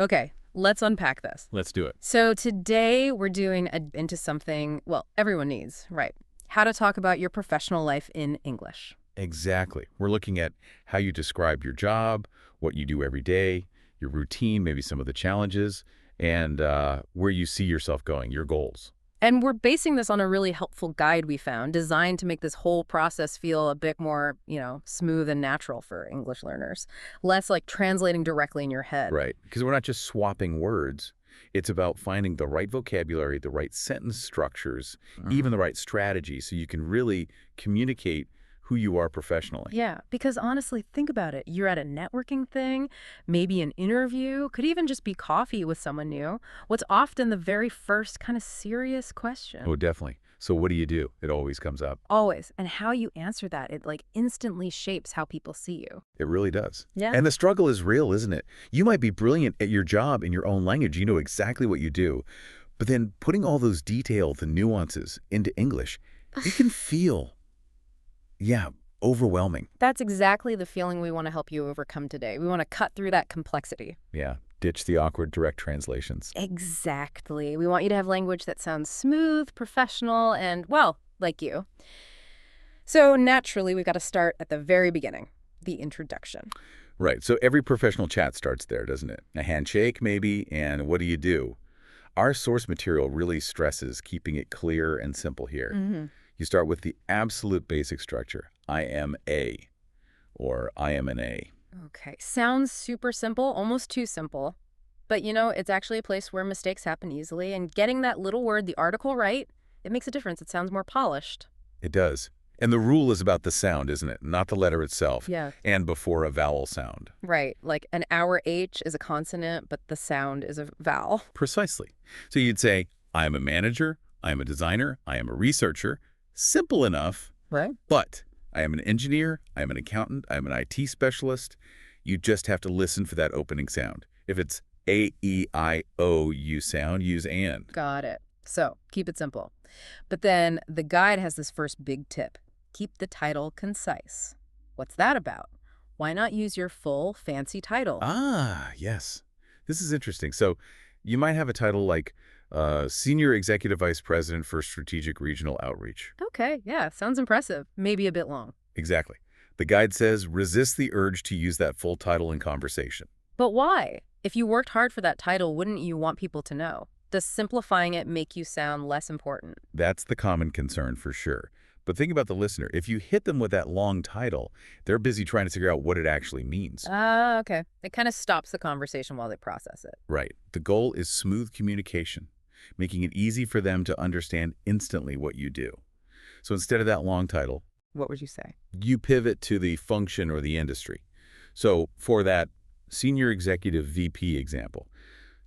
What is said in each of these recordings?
Okay, let's unpack this. Let's do it. So today we're doing into something, well, everyone needs, right? How to talk about your professional life in English. Exactly. We're looking at how you describe your job, what you do every day, your routine, maybe some of the challenges, and where you see yourself going, your goals. And we're basing this on a really helpful guide we found, designed to make this whole process feel a bit more, smooth and natural for English learners. Less like translating directly in your head. Right. Because we're not just swapping words. It's about finding the right vocabulary, the right sentence structures, even the right strategy so you can really communicate who you are professionally. Yeah, because honestly, think about it. You're at a networking thing, maybe an interview, could even just be coffee with someone new. What's often the very first kind of serious question? Oh, definitely. So what do you do? It always comes up. Always. And how you answer that, it like instantly shapes how people see you. It really does. Yeah. And the struggle is real, isn't it? You might be brilliant at your job in your own language. You know exactly what you do. But then putting all those details and nuances into English, it can feel, overwhelming. That's exactly the feeling we want to help you overcome today. We want to cut through that complexity. Yeah. Ditch the awkward direct translations. Exactly. We want you to have language that sounds smooth, professional, and, well, like you. So naturally, we've got to start at the very beginning, the introduction. Right. So every professional chat starts there, doesn't it? A handshake, maybe, and what do you do? Our source material really stresses keeping it clear and simple here. You start with the absolute basic structure. I am a, or I am an A. Okay, sounds super simple, almost too simple. But it's actually a place where mistakes happen easily, and getting that little word, the article, right, it makes a difference. It sounds more polished. It does. And the rule is about the sound, isn't it? Not the letter itself. Yeah. And before a vowel sound. Right, like an our H is a consonant, but the sound is a vowel. Precisely. So you'd say, I am a manager, I am a designer, I am a researcher. Simple enough. Right. But I am an engineer, I am an accountant, I am an IT specialist. You just have to listen for that opening sound. If it's A-E-I-O-U sound, use and. Got it. So keep it simple. But then the guide has this first big tip. Keep the title concise. What's that about? Why not use your full fancy title? Ah, yes. This is interesting. So you might have a title like Senior Executive Vice President for Strategic Regional Outreach. Okay, yeah, sounds impressive. Maybe a bit long. Exactly. The guide says resist the urge to use that full title in conversation. But why? If you worked hard for that title, wouldn't you want people to know? Does simplifying it make you sound less important? That's the common concern for sure. But think about the listener. If you hit them with that long title, they're busy trying to figure out what it actually means. Ah, okay. It kind of stops the conversation while they process it. Right. The goal is smooth communication, making it easy for them to understand instantly what you do. So instead of that long title, What would you say? you pivot to the function or the industry. So for that Senior Executive VP example,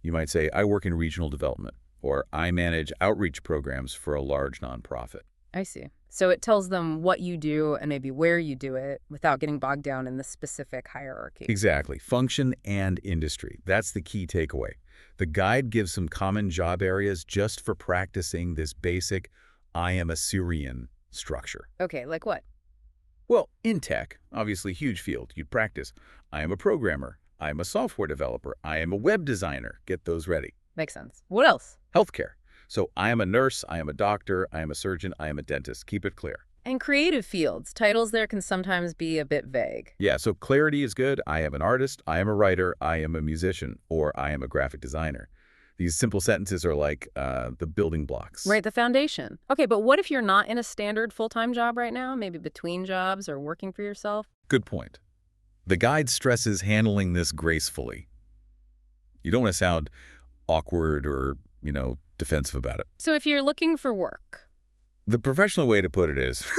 you might say, I work in regional development, or I manage outreach programs for a large nonprofit. I see. So it tells them what you do and maybe where you do it without getting bogged down in the specific hierarchy. Exactly. Function and industry. That's the key takeaway. The guide gives some common job areas just for practicing this basic I am a Syrian structure. Okay, like what? Well, in tech, obviously huge field, you'd practice. I am a programmer. I am a software developer. I am a web designer. Get those ready. Makes sense. What else? Healthcare. So I am a nurse, I am a doctor, I am a surgeon, I am a dentist. Keep it clear. And creative fields. Titles there can sometimes be a bit vague. Yeah, so clarity is good. I am an artist, I am a writer, I am a musician, or I am a graphic designer. These simple sentences are like the building blocks. Right, the foundation. Okay, but what if you're not in a standard full-time job right now? Maybe between jobs or working for yourself? Good point. The guide stresses handling this gracefully. You don't want to sound awkward or, defensive about it. So if you're looking for work. The professional way to put it is,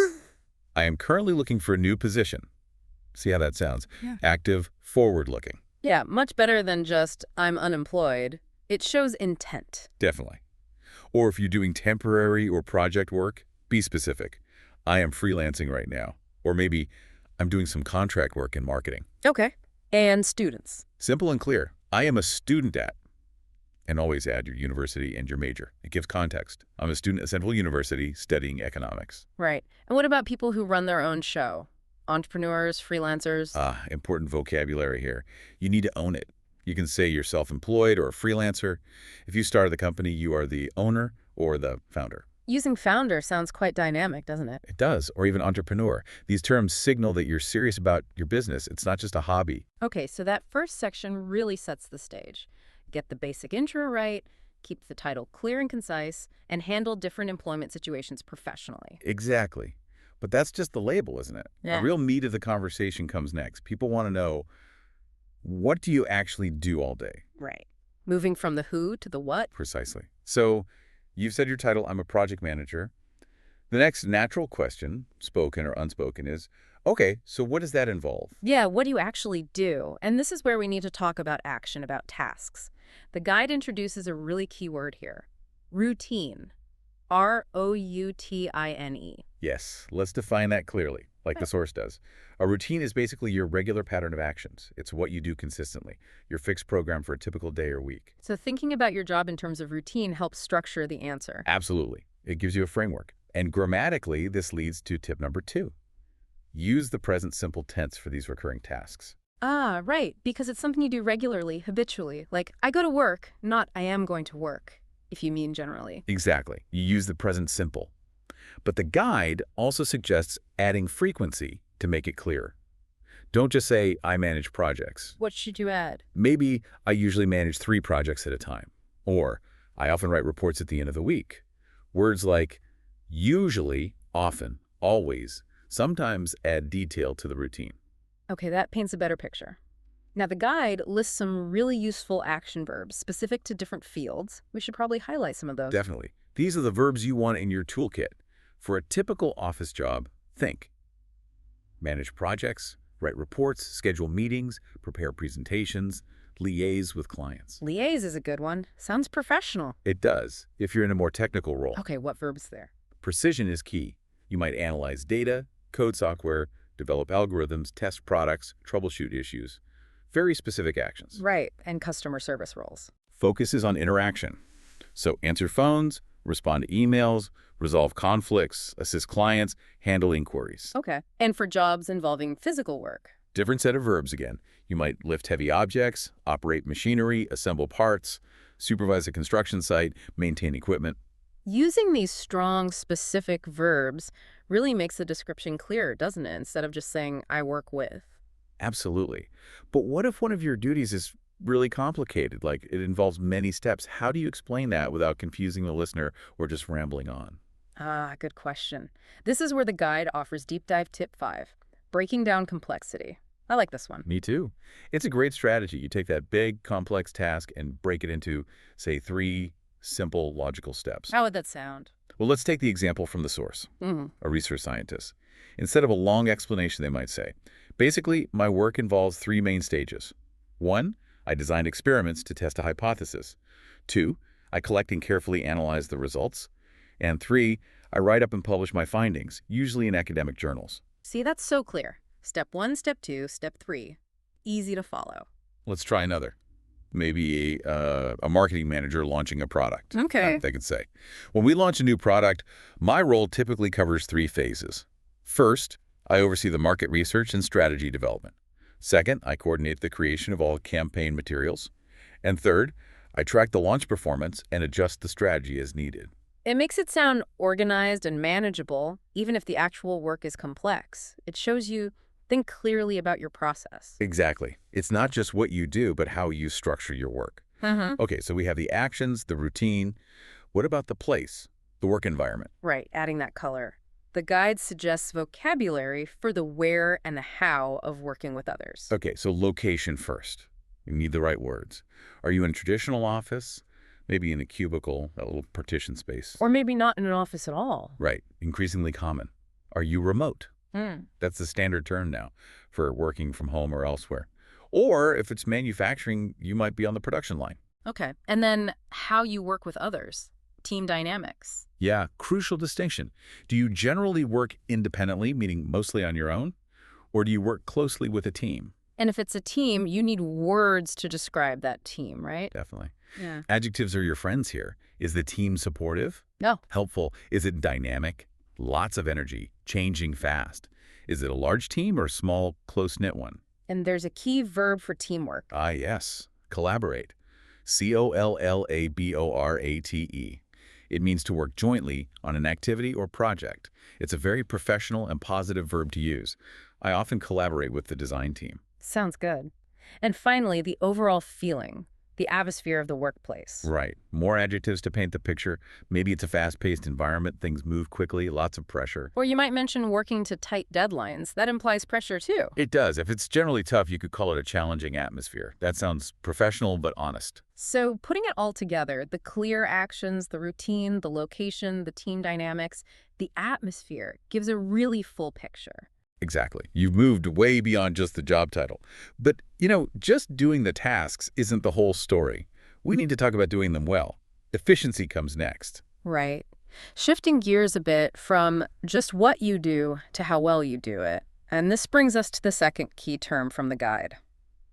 I am currently looking for a new position. See how that sounds? Yeah. Active, forward-looking. Yeah, much better than just I'm unemployed. It shows intent. Definitely. Or if you're doing temporary or project work, be specific. I am freelancing right now. Or maybe I'm doing some contract work in marketing. Okay. And students. Simple and clear. I am a student at. And always add your university and your major. It gives context. I'm a student at Central University studying economics. Right. And what about people who run their own show? Entrepreneurs, freelancers? Important vocabulary here. You need to own it. You can say you're self-employed or a freelancer. If you started the company, you are the owner or the founder. Using founder sounds quite dynamic, doesn't it? It does, or even entrepreneur. These terms signal that you're serious about your business. It's not just a hobby. Okay, so that first section really sets the stage. Get the basic intro right, keep the title clear and concise, and handle different employment situations professionally. Exactly. But that's just the label, isn't it? The Yeah. real meat of the conversation comes next. People want to know, what do you actually do all day? Right. Moving from the who to the what? Precisely. So you've said your title, I'm a project manager. The next natural question, spoken or unspoken, is, okay, so what does that involve? Yeah, what do you actually do? And this is where we need to talk about action, about tasks. The guide introduces a really key word here. Routine. Routine. Yes, let's define that clearly, like the source does. A routine is basically your regular pattern of actions. It's what you do consistently, your fixed program for a typical day or week. So thinking about your job in terms of routine helps structure the answer. Absolutely. It gives you a framework. And grammatically, this leads to tip number 2. Use the present simple tense for these recurring tasks. Ah, right, because it's something you do regularly, habitually. Like, I go to work, not I am going to work, if you mean generally. Exactly. You use the present simple. But the guide also suggests adding frequency to make it clearer. Don't just say, I manage projects. What should you add? Maybe I usually manage 3 projects at a time. Or I often write reports at the end of the week. Words like usually, often, always, sometimes add detail to the routine. Okay, that paints a better picture. Now, the guide lists some really useful action verbs specific to different fields. We should probably highlight some of those. Definitely. These are the verbs you want in your toolkit. For a typical office job, think. Manage projects, write reports, schedule meetings, prepare presentations, liaise with clients. Liaise is a good one. Sounds professional. It does, if you're in a more technical role. Okay, what verbs there? Precision is key. You might analyze data, code software, develop algorithms, test products, troubleshoot issues. Very specific actions. Right, and customer service roles. Focus is on interaction. So answer phones, respond to emails, resolve conflicts, assist clients, handle inquiries. Okay. And for jobs involving physical work? Different set of verbs again. You might lift heavy objects, operate machinery, assemble parts, supervise a construction site, maintain equipment. Using these strong, specific verbs really makes the description clearer, doesn't it? Instead of just saying, I work with. Absolutely. But what if one of your duties is really complicated, like it involves many steps? How do you explain that without confusing the listener or just rambling on? Ah, good question. This is where the guide offers deep dive tip 5, breaking down complexity. I like this one. Me too. It's a great strategy. You take that big, complex task and break it into, say, 3 simple, logical steps. How would that sound? Well, let's take the example from the source, a research scientist. Instead of a long explanation, they might say, basically, my work involves 3 main stages. 1, I design experiments to test a hypothesis. 2, I collect and carefully analyze the results. And 3, I write up and publish my findings, usually in academic journals. See, that's so clear. Step 1, step 2, step 3. Easy to follow. Let's try another. Maybe a marketing manager launching a product. Okay. They could say, when we launch a new product, my role typically covers 3 phases. First, I oversee the market research and strategy development. Second, I coordinate the creation of all campaign materials. And third, I track the launch performance and adjust the strategy as needed. It makes it sound organized and manageable, even if the actual work is complex. It shows you think clearly about your process. Exactly. It's not just what you do, but how you structure your work. Okay, so we have the actions, the routine. What about the place, the work environment? Right, adding that color. The guide suggests vocabulary for the where and the how of working with others. Okay, so location first. You need the right words. Are you in a traditional office? Maybe in a cubicle, a little partition space. Or maybe not in an office at all. Right, increasingly common. Are you remote? That's the standard term now for working from home or elsewhere. Or if it's manufacturing, you might be on the production line. Okay. And then how you work with others. Team dynamics. Yeah, crucial distinction. Do you generally work independently, meaning mostly on your own? Or do you work closely with a team? And if it's a team, you need words to describe that team, right? Definitely. Yeah. Adjectives are your friends here. Is the team supportive? No. Helpful? Is it dynamic? Lots of energy, changing fast. Is it a large team or a small, close-knit one? And there's a key verb for teamwork. Ah, yes. Collaborate. Collaborate. It means to work jointly on an activity or project. It's a very professional and positive verb to use. I often collaborate with the design team. Sounds good. And finally, the overall feeling, the atmosphere of the workplace. Right. More adjectives to paint the picture. Maybe it's a fast-paced environment, things move quickly, lots of pressure. Or you might mention working to tight deadlines. That implies pressure too. It does. If it's generally tough, you could call it a challenging atmosphere. That sounds professional but honest. So putting it all together, the clear actions, the routine, the location, the team dynamics, the atmosphere gives a really full picture. Exactly. You've moved way beyond just the job title. But, just doing the tasks isn't the whole story. We need to talk about doing them well. Efficiency comes next. Right. Shifting gears a bit from just what you do to how well you do it. And this brings us to the second key term from the guide.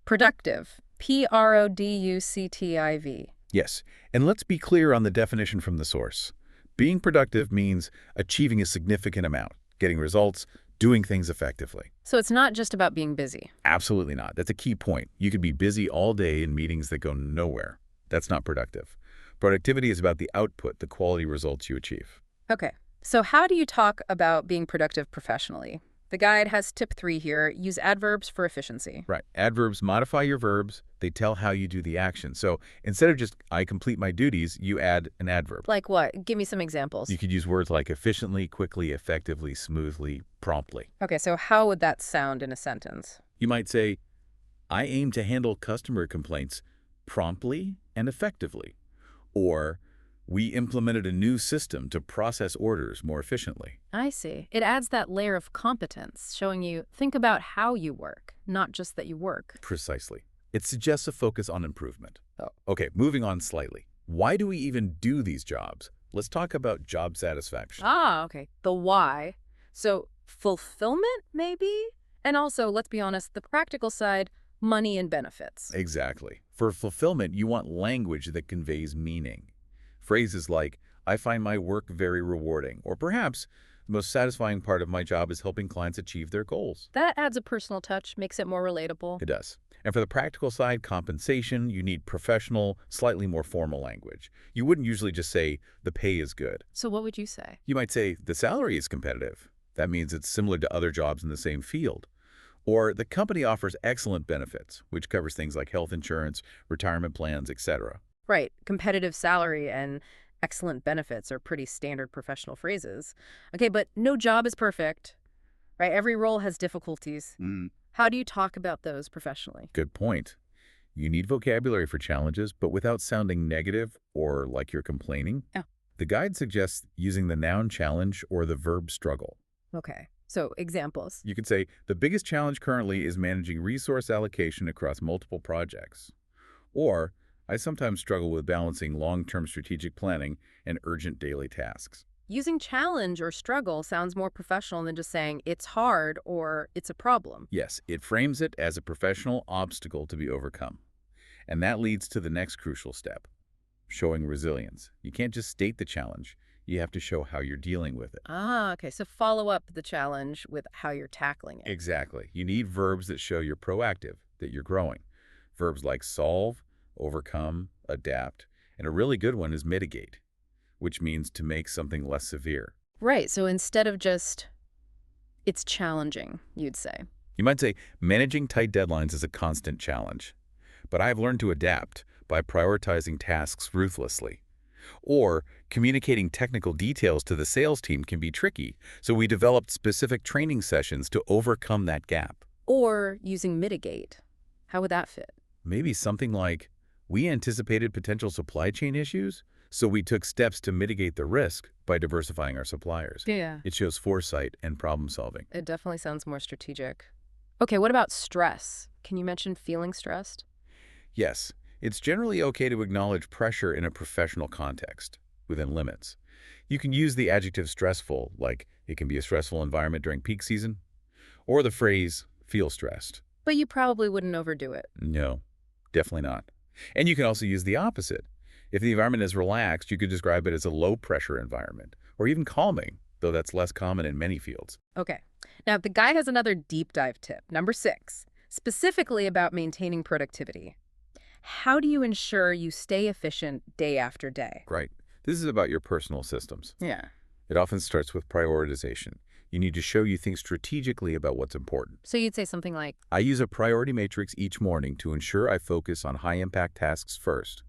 Productive. Productive. Yes, and let's be clear on the definition from the source. Being productive means achieving a significant amount, getting results, doing things effectively. So it's not just about being busy. Absolutely not. That's a key point. You could be busy all day in meetings that go nowhere. That's not productive. Productivity is about the output, the quality results you achieve. Okay. So how do you talk about being productive professionally? The guide has tip 3 here. Use adverbs for efficiency. Right. Adverbs modify your verbs. They tell how you do the action. So instead of just, I complete my duties, you add an adverb. Like what? Give me some examples. You could use words like efficiently, quickly, effectively, smoothly, promptly. Okay, so how would that sound in a sentence? You might say, I aim to handle customer complaints promptly and effectively. Or, we implemented a new system to process orders more efficiently. I see. It adds that layer of competence, showing you think about how you work, not just that you work. Precisely. It suggests a focus on improvement. Oh. Okay, moving on slightly. Why do we even do these jobs? Let's talk about job satisfaction. Okay. The why. So fulfillment, maybe? And also, let's be honest, the practical side, money and benefits. Exactly. For fulfillment, you want language that conveys meaning. Phrases like, I find my work very rewarding, or perhaps, the most satisfying part of my job is helping clients achieve their goals. That adds a personal touch, makes it more relatable. It does. And for the practical side, compensation, you need professional, slightly more formal language. You wouldn't usually just say, the pay is good. So what would you say? You might say, the salary is competitive. That means it's similar to other jobs in the same field. Or the company offers excellent benefits, which covers things like health insurance, retirement plans, etc. Right. Competitive salary and excellent benefits are pretty standard professional phrases. Okay, but no job is perfect, right? Every role has difficulties. How do you talk about those professionally? Good point. You need vocabulary for challenges, but without sounding negative or like you're complaining. Oh. The guide suggests using the noun challenge or the verb struggle. Okay, so examples. You could say, the biggest challenge currently is managing resource allocation across multiple projects. Or, I sometimes struggle with balancing long-term strategic planning and urgent daily tasks. Using challenge or struggle sounds more professional than just saying it's hard or it's a problem. Yes, it frames it as a professional obstacle to be overcome. And that leads to the next crucial step, showing resilience. You can't just state the challenge. You have to show how you're dealing with it. Okay, so follow up the challenge with how you're tackling it. Exactly. You need verbs that show you're proactive, that you're growing. Verbs like solve, overcome, adapt, and a really good one is mitigate, which means to make something less severe. Right, so instead of just, it's challenging, you'd say. You might say, managing tight deadlines is a constant challenge, but I've learned to adapt by prioritizing tasks ruthlessly. Or, communicating technical details to the sales team can be tricky, so we developed specific training sessions to overcome that gap. Or using mitigate. How would that fit? Maybe something like, we anticipated potential supply chain issues, so we took steps to mitigate the risk by diversifying our suppliers. Yeah. It shows foresight and problem solving. It definitely sounds more strategic. Okay, what about stress? Can you mention feeling stressed? Yes, it's generally okay to acknowledge pressure in a professional context, within limits. You can use the adjective stressful, like it can be a stressful environment during peak season, or the phrase feel stressed. But you probably wouldn't overdo it. No, definitely not. And you can also use the opposite. If the environment is relaxed, you could describe it as a low-pressure environment, or even calming, though that's less common in many fields. Okay. Now, the guide has another deep dive tip, number 6, specifically about maintaining productivity. How do you ensure you stay efficient day after day? Right. This is about your personal systems. Yeah. It often starts with prioritization. You need to show you think strategically about what's important. So you'd say something like, I use a priority matrix each morning to ensure I focus on high-impact tasks first.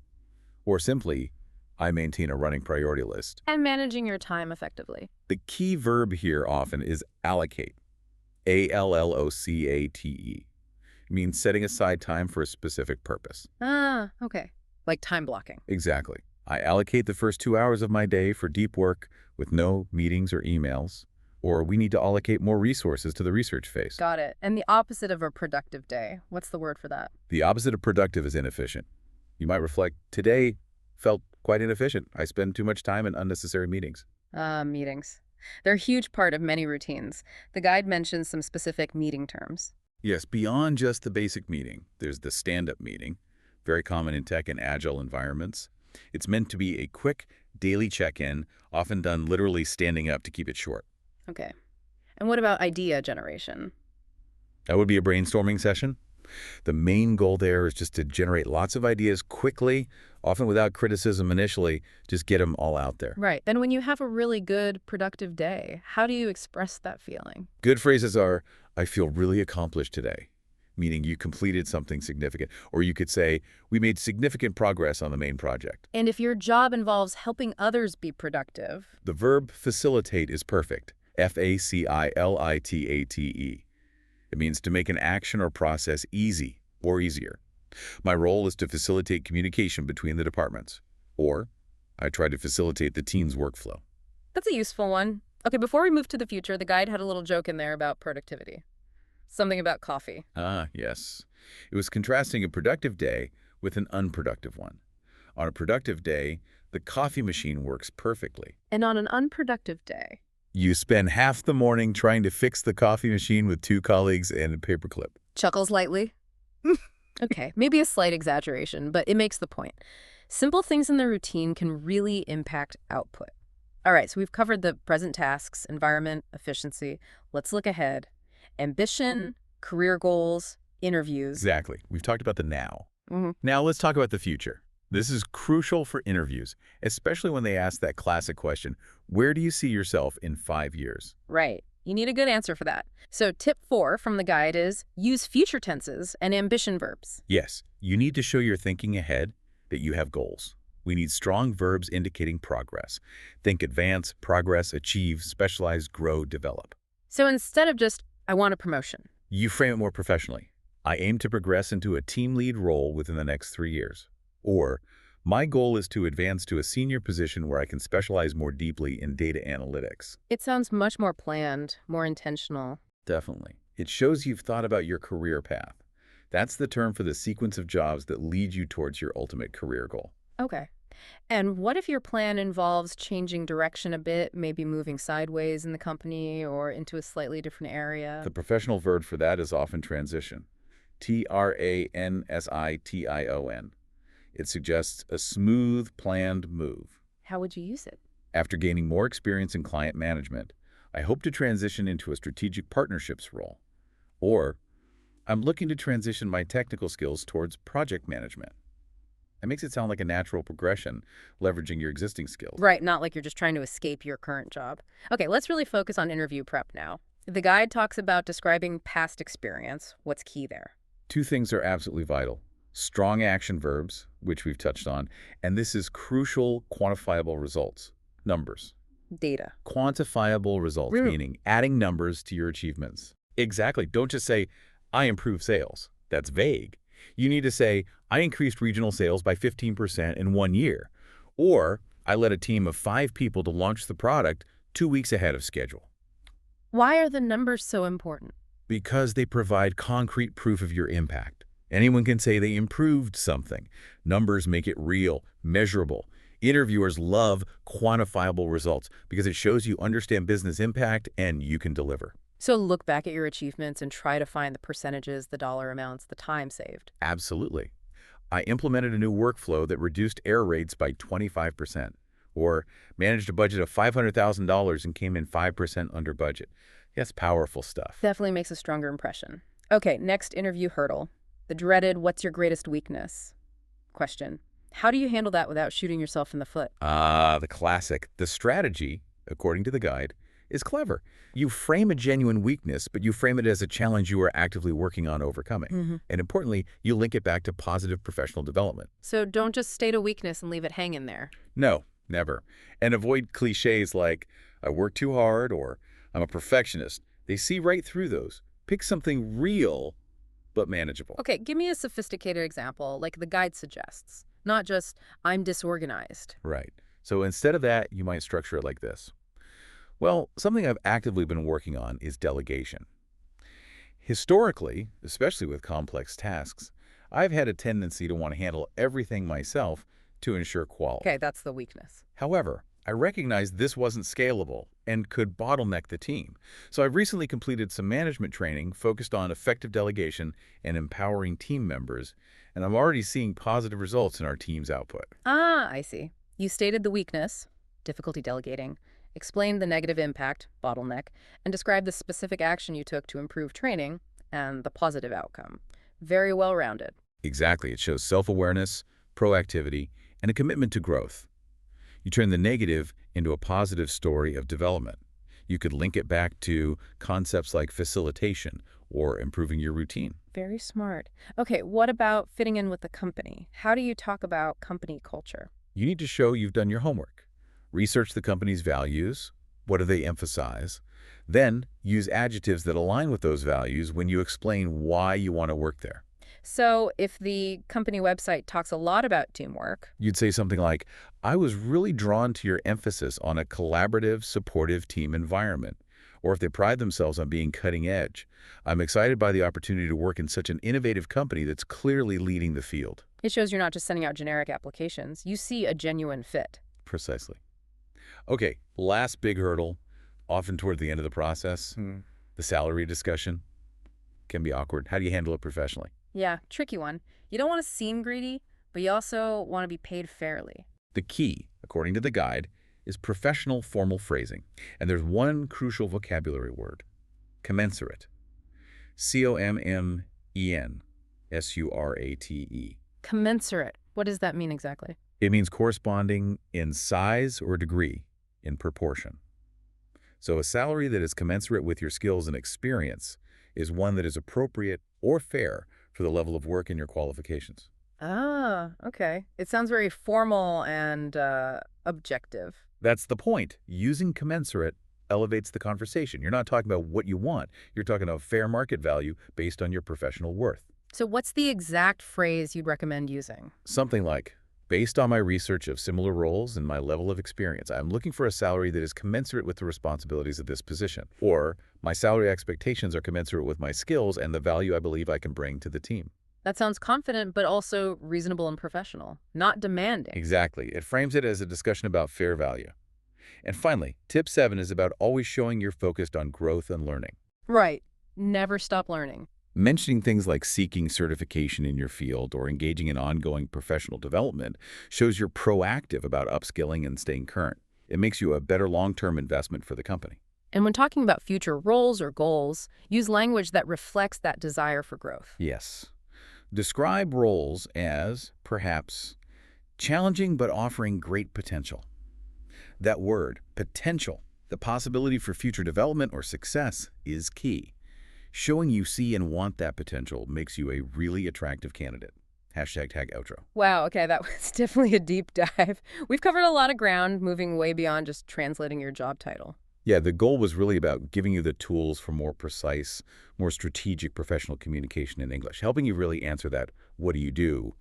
Or simply, I maintain a running priority list. and managing your time effectively. The key verb here often is allocate. A-L-L-O-C-A-T-E. It means setting aside time for a specific purpose. Ah, okay. Like time blocking. Exactly. I allocate the first 2 hours of my day for deep work with no meetings or emails, or we need to allocate more resources to the research phase. Got it. And the opposite of a productive day. What's the word for that? The opposite of productive is inefficient. You might reflect, today felt quite inefficient. I spend too much time in unnecessary meetings. Meetings. They're a huge part of many routines. The guide mentions some specific meeting terms. Yes, beyond just the basic meeting, there's the stand-up meeting, very common in tech and agile environments. It's meant to be a quick, daily check-in, often done literally standing up to keep it short. Okay. And what about idea generation? That would be a brainstorming session. The main goal there is just to generate lots of ideas quickly, often without criticism initially, just get them all out there. Right. Then when you have a really good, productive day, how do you express that feeling? Good phrases are, I feel really accomplished today, meaning you completed something significant. Or you could say, we made significant progress on the main project. And if your job involves helping others be productive, The verb facilitate is perfect. F-A-C-I-L-I-T-A-T-E. It means to make an action or process easy or easier. My role is to facilitate communication between the departments. Or I try to facilitate the team's workflow. that's a useful one. Okay, before we move to the future, the guide had a little joke in there about productivity. Something about coffee. Ah, yes. It was contrasting a productive day with an unproductive one. On a productive day, the coffee machine works perfectly. And on an unproductive day, You spend half the morning trying to fix the coffee machine with 2 colleagues and a paperclip. chuckles lightly. Okay, maybe a slight exaggeration, but it makes the point. Simple things in the routine can really impact output. All right, so we've covered the present tasks, environment, efficiency. Let's look ahead. Ambition, career goals, interviews. Exactly. We've talked about the now. Mhm. Now let's talk about the future. This is crucial for interviews, especially when they ask that classic question, where do you see yourself in 5 years? Right. You need a good answer for that. So tip 4 from the guide is use future tenses and ambition verbs. Yes, you need to show you're thinking ahead, that you have goals. We need strong verbs indicating progress. Think advance, progress, achieve, specialize, grow, develop. So instead of just, I want a promotion. You frame it more professionally. I aim to progress into a team lead role within the next 3 years. Or, my goal is to advance to a senior position where I can specialize more deeply in data analytics. It sounds much more planned, more intentional. Definitely. It shows you've thought about your career path. That's the term for the sequence of jobs that lead you towards your ultimate career goal. Okay. And what if your plan involves changing direction a bit, maybe moving sideways in the company or into a slightly different area? The professional verb for that is often transition. T-R-A-N-S-I-T-I-O-N. It suggests a smooth, planned move. How would you use it? After gaining more experience in client management, I hope to transition into a strategic partnerships role. Or, I'm looking to transition my technical skills towards project management. That makes it sound like a natural progression, leveraging your existing skills. Right, not like you're just trying to escape your current job. Okay, let's really focus on interview prep now. The guide talks about describing past experience. What's key there? 2 things are absolutely vital. Strong action verbs, which we've touched on, and this is crucial quantifiable results. Numbers. Data. Quantifiable results, meaning adding numbers to your achievements. Exactly. Don't just say, I improved sales. That's vague. You need to say, I increased regional sales by 15% in 1 year. Or, I led a team of 5 people to launch the product 2 weeks ahead of schedule. Why are the numbers so important? Because they provide concrete proof of your impact. Anyone can say they improved something. Numbers make it real, measurable. Interviewers love quantifiable results because it shows you understand business impact and you can deliver. So look back at your achievements and try to find the percentages, the dollar amounts, the time saved. Absolutely. I implemented a new workflow that reduced error rates by 25%, or managed a budget of $500,000 and came in 5% under budget. That's powerful stuff. Definitely makes a stronger impression. Okay, next interview hurdle. The dreaded, what's your greatest weakness? Question. How do you handle that without shooting yourself in the foot? The classic. The strategy, according to the guide, is clever. You frame a genuine weakness, but you frame it as a challenge you are actively working on overcoming. And importantly, you link it back to positive professional development. So don't just state a weakness and leave it hanging there. No, never. And avoid cliches like, I work too hard or I'm a perfectionist. They see right through those. Pick something real but manageable. Okay, give me a sophisticated example, like the guide suggests. Not just, I'm disorganized. Right. So instead of that, you might structure it like this. Well, something I've actively been working on is delegation. Historically, especially with complex tasks, I've had a tendency to want to handle everything myself to ensure quality. Okay, that's the weakness. However, I recognized this wasn't scalable and could bottleneck the team. So I've recently completed some management training focused on effective delegation and empowering team members, and I'm already seeing positive results in our team's output. Ah, I see. You stated the weakness, difficulty delegating, explained the negative impact, bottleneck, and described the specific action you took to improve training and the positive outcome. Very well-rounded. Exactly. It shows self-awareness, proactivity, and a commitment to growth. You turn the negative into a positive story of development. You could link it back to concepts like facilitation or improving your routine. Very smart. Okay, what about fitting in with the company? How do you talk about company culture? You need to show you've done your homework. Research the company's values. What do they emphasize? Then use adjectives that align with those values when you explain why you want to work there. So if the company website talks a lot about teamwork, You'd say something like, I was really drawn to your emphasis on a collaborative, supportive team environment. Or if they pride themselves on being cutting edge, I'm excited by the opportunity to work in such an innovative company that's clearly leading the field. it shows you're not just sending out generic applications. You see a genuine fit. Precisely. Okay, last big hurdle, often toward the end of the process, the salary discussion can be awkward. How do you handle it professionally? Yeah, tricky one. You don't want to seem greedy, but you also want to be paid fairly. The key, according to the guide, is professional formal phrasing. And there's one crucial vocabulary word, commensurate. C-O-M-M-E-N-S-U-R-A-T-E. Commensurate. What does that mean exactly? It means corresponding in size or degree, in proportion. So a salary that is commensurate with your skills and experience is one that is appropriate or fair for the level of work and your qualifications. Ah, okay. It sounds very formal and objective. That's the point. Using commensurate elevates the conversation. You're not talking about what you want. You're talking about fair market value based on your professional worth. So what's the exact phrase you'd recommend using? Something like, based on my research of similar roles and my level of experience, I'm looking for a salary that is commensurate with the responsibilities of this position. Or, my salary expectations are commensurate with my skills and the value I believe I can bring to the team. That sounds confident, but also reasonable and professional, not demanding. Exactly. It frames it as a discussion about fair value. And finally, tip 7 is about always showing you're focused on growth and learning. Right. Never stop learning. Mentioning things like seeking certification in your field or engaging in ongoing professional development shows you're proactive about upskilling and staying current. It makes you a better long-term investment for the company. And when talking about future roles or goals, use language that reflects that desire for growth. Yes. Describe roles as, perhaps, challenging but offering great potential. That word, potential, the possibility for future development or success, is key. Showing you see and want that potential makes you a really attractive candidate. #tag outro. Wow, okay, that was definitely a deep dive. We've covered a lot of ground, moving way beyond just translating your job title. Yeah, the goal was really about giving you the tools for more precise, more strategic professional communication in English, helping you really answer that "what do you do?"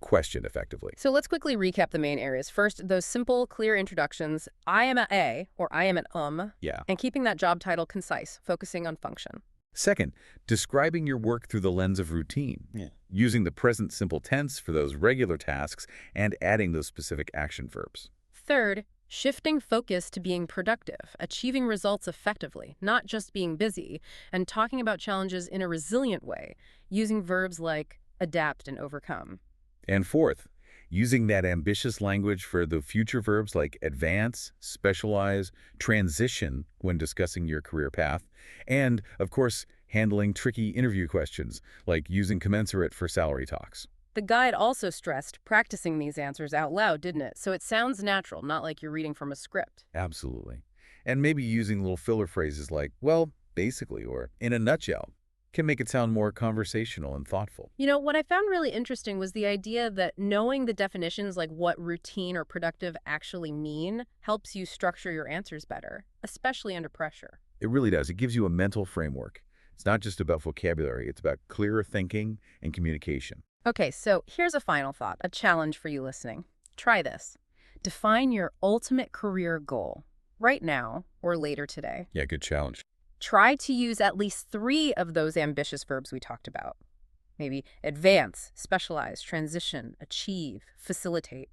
question effectively. So let's quickly recap the main areas. First, those simple, clear introductions, I am an A, or I am an Yeah. and keeping that job title concise, focusing on function. Second, describing your work through the lens of routine. Using the present simple tense for those regular tasks and adding those specific action verbs. Third, shifting focus to being productive, achieving results effectively, not just being busy, and talking about challenges in a resilient way, using verbs like adapt and overcome. And fourth, using that ambitious language for the future verbs like advance, specialize, transition when discussing your career path, and, of course, handling tricky interview questions like using commensurate for salary talks. The guide also stressed practicing these answers out loud, didn't it? So it sounds natural, not like you're reading from a script. Absolutely. And maybe using little filler phrases like, well, basically, or in a nutshell, can make it sound more conversational and thoughtful. What I found really interesting was the idea that knowing the definitions, like what routine or productive actually mean, helps you structure your answers better, especially under pressure. It really does. It gives you a mental framework. It's not just about vocabulary. It's about clearer thinking and communication. Okay, so here's a final thought, a challenge for you listening. Try this. Define your ultimate career goal right now or later today. Yeah, good challenge. Try to use at least 3 of those ambitious verbs we talked about. Maybe advance, specialize, transition, achieve, facilitate.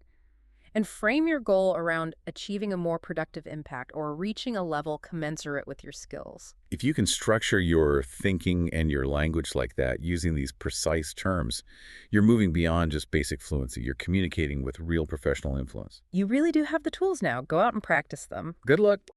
And frame your goal around achieving a more productive impact or reaching a level commensurate with your skills. If you can structure your thinking and your language like that using these precise terms, you're moving beyond just basic fluency. You're communicating with real professional influence. You really do have the tools now. Go out and practice them. Good luck.